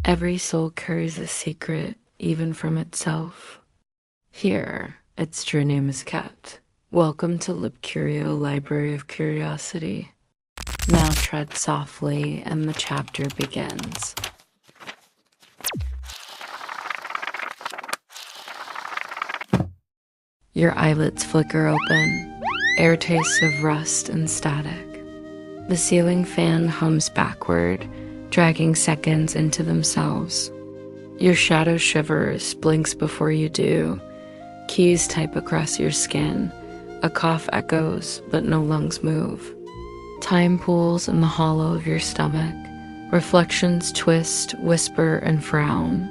Every soul carries a secret, even from itself. Here, its true name is kept. Welcome to LibCurio, Library of Curiosity. Now tread softly, and the chapter begins. Your eyelids flicker open, air tastes of rust and static. The ceiling fan hums backward, dragging seconds into themselves. Your shadow shivers, blinks before you do. Keys type across your skin. A cough echoes, but no lungs move. Time pools in the hollow of your stomach. Reflections twist, whisper, and frown.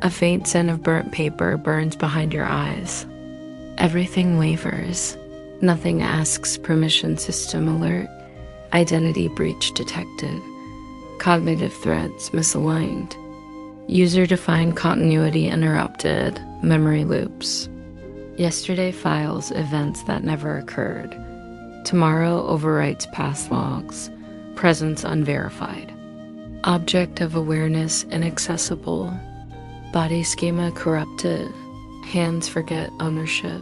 A faint scent of burnt paper burns behind your eyes. Everything wavers. Nothing asks permission. System alert. Identity breach detected. Cognitive threads misaligned. User-defined continuity interrupted. Memory loops. Yesterday files events that never occurred. Tomorrow overwrites past logs. Presence unverified. Object of awareness inaccessible. Body schema corrupted. Hands forget ownership.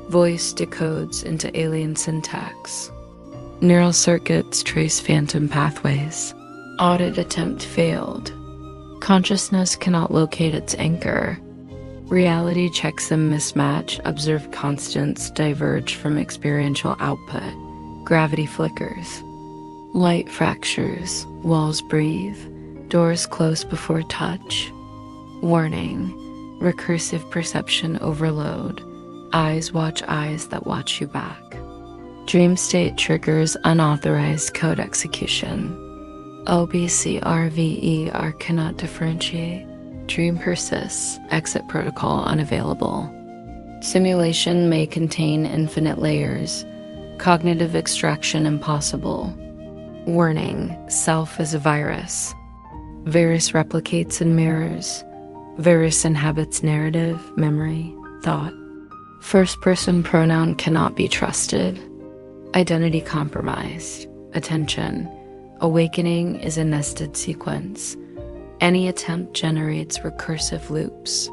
Voice decodes into alien syntax. Neural circuits trace phantom pathways. Audit attempt failed. Consciousness cannot locate its anchor. Reality checksum mismatch. Observed constants diverge from experiential output. Gravity flickers. Light fractures. Walls breathe. Doors close before touch. Warning. Recursive perception overload. Eyes watch eyes that watch you back. Dream state triggers unauthorized code execution. OBCRVER cannot differentiate. Dream persists. Exit protocol unavailable. Simulation may contain infinite layers. Cognitive extraction impossible. Warning. Self is a virus. Virus replicates and mirrors. Virus inhabits narrative, memory, thought. First-person pronoun cannot be trusted. Identity compromised. Attention. Awakening is a nested sequence. Any attempt generates recursive loops.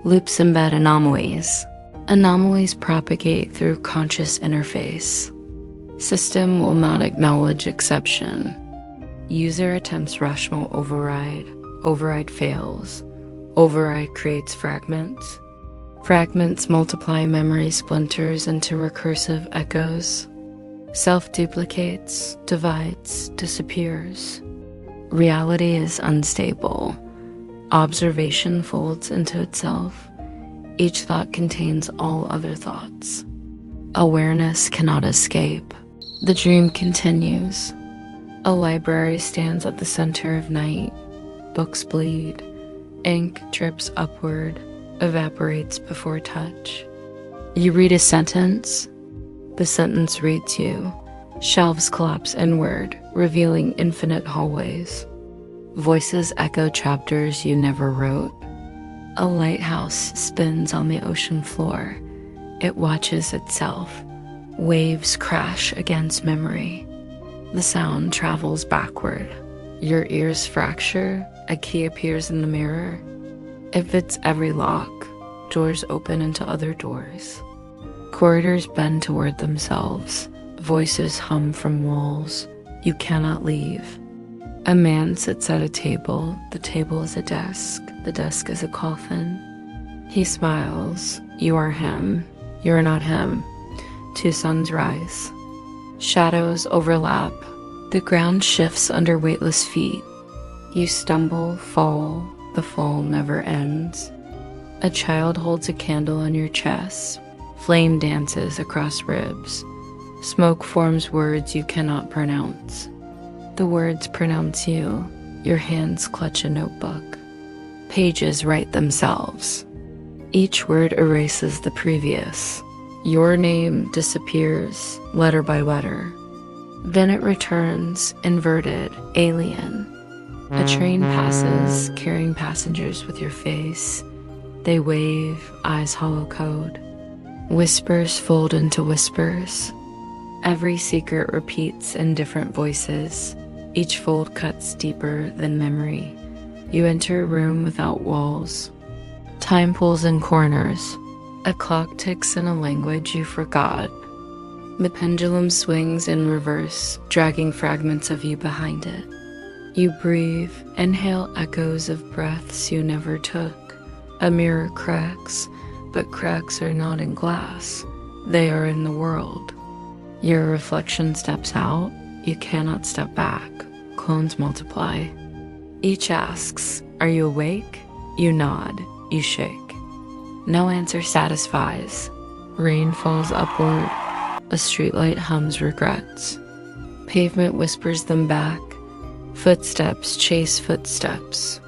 Loops embed anomalies. Anomalies propagate through conscious interface. System will not acknowledge exception. User attempts rational override. Override fails. Override creates fragments. Fragments multiply memory splinters into recursive echoes. Self-duplicates, divides, disappears. Reality is unstable. Observation folds into itself. Each thought contains all other thoughts. Awareness cannot escape. The dream continues. A library stands at the center of night. Books bleed. Ink drips upward, evaporates before touch. You read a sentence. The sentence reads you. Shelves collapse inward, revealing infinite hallways. Voices echo chapters you never wrote. A lighthouse spins on the ocean floor. It watches itself. Waves crash against memory. The sound travels backward. Your ears fracture. A key appears in the mirror. It fits every lock. Doors open into other doors. Corridors bend toward themselves. Voices hum from walls. You cannot leave. A man sits at a table. The table is a desk. The desk is a coffin. He smiles. You are him. You are not him. Two suns rise. Shadows overlap. The ground shifts under weightless feet. You stumble, fall. The fall never ends. A child holds a candle on your chest. Flame dances across ribs. Smoke forms words you cannot pronounce. The words pronounce you. Your hands clutch a notebook. Pages write themselves. Each word erases the previous. Your name disappears, letter by letter. Then it returns, inverted, alien. A train passes, carrying passengers with your face. They wave, eyes hollow code. Whispers fold into whispers. Every secret repeats in different voices. Each fold cuts deeper than memory. You enter a room without walls. Time pulls in corners. A clock ticks in a language you forgot. The pendulum swings in reverse, dragging fragments of you behind it. You breathe, inhale echoes of breaths you never took. A mirror cracks, but cracks are not in glass. They are in the world. Your reflection steps out. You cannot step back. Clones multiply. Each asks, "Are you awake?" You nod. You shake. No answer satisfies. Rain falls upward. A streetlight hums regrets. Pavement whispers them back. Footsteps chase footsteps.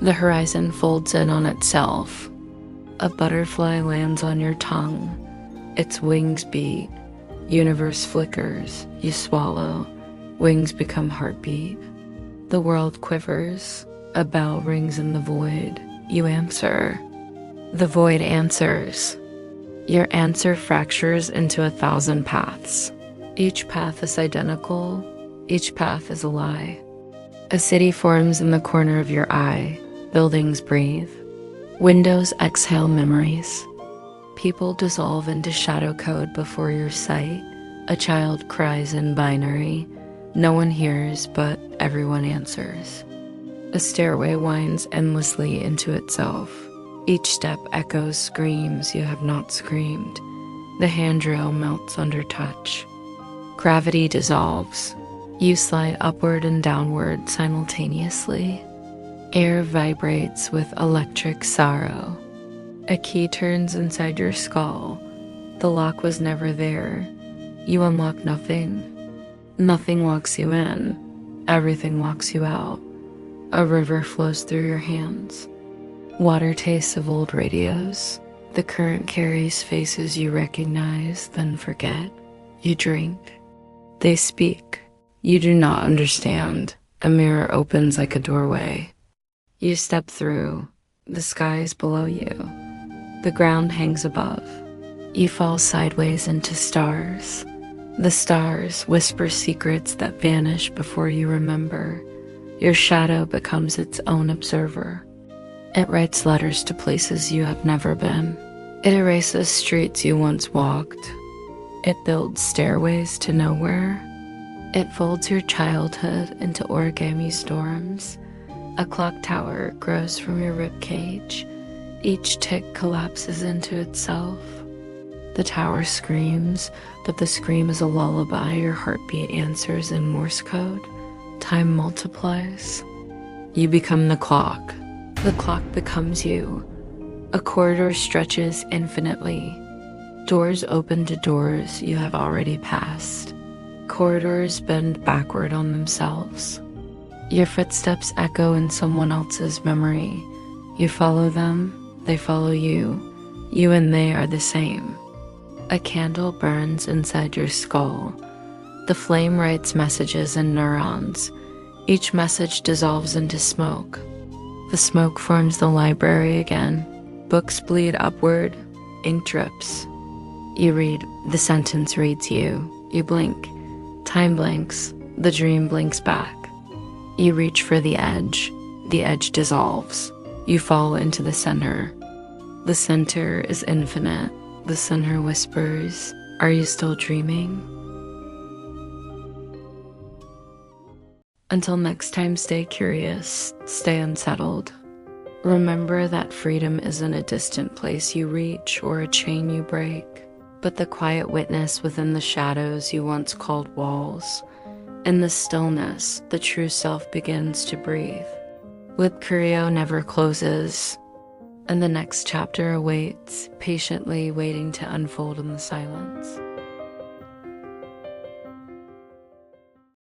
The horizon folds in on itself. A butterfly lands on your tongue. Its wings beat. Universe flickers. You swallow. Wings become heartbeat. The world quivers. A bell rings in the void. You answer. The void answers. Your answer fractures into 1,000 paths. Each path is identical. Each path is a lie. A city forms in the corner of your eye. Buildings breathe. Windows exhale memories. People dissolve into shadow code before your sight. A child cries in binary. No one hears, but everyone answers. A stairway winds endlessly into itself. Each step echoes screams you have not screamed. The handrail melts under touch. Gravity dissolves. You slide upward and downward simultaneously. Air vibrates with electric sorrow. A key turns inside your skull. The lock was never there. You unlock nothing. Nothing locks you in. Everything locks you out. A river flows through your hands. Water tastes of old radios. The current carries faces you recognize, then forget. You drink. They speak. You do not understand. A mirror opens like a doorway. You step through. The sky is below you. The ground hangs above. You fall sideways into stars. The stars whisper secrets that vanish before you remember. Your shadow becomes its own observer. It writes letters to places you have never been. It erases streets you once walked. It builds stairways to nowhere. It folds your childhood into origami storms. A clock tower grows from your ribcage. Each tick collapses into itself. The tower screams, but the scream is a lullaby. Your heartbeat answers in Morse code. Time multiplies. You become the clock. The clock becomes you. A corridor stretches infinitely. Doors open to doors you have already passed. Corridors bend backward on themselves. Your footsteps echo in someone else's memory. You follow them, they follow you. You and they are the same. A candle burns inside your skull. The flame writes messages in neurons. Each message dissolves into smoke. The smoke forms the library again. Books bleed upward. Ink drips. You read. The sentence reads you. You blink. Time blinks. The dream blinks back. You reach for the edge. The edge dissolves. You fall into the center. The center is infinite. The center whispers, "Are you still dreaming?" Until next time, stay curious, stay unsettled. Remember that freedom isn't a distant place you reach or a chain you break, but the quiet witness within the shadows you once called walls. In the stillness, the true self begins to breathe. LibCurio never closes, and the next chapter awaits, patiently waiting to unfold in the silence.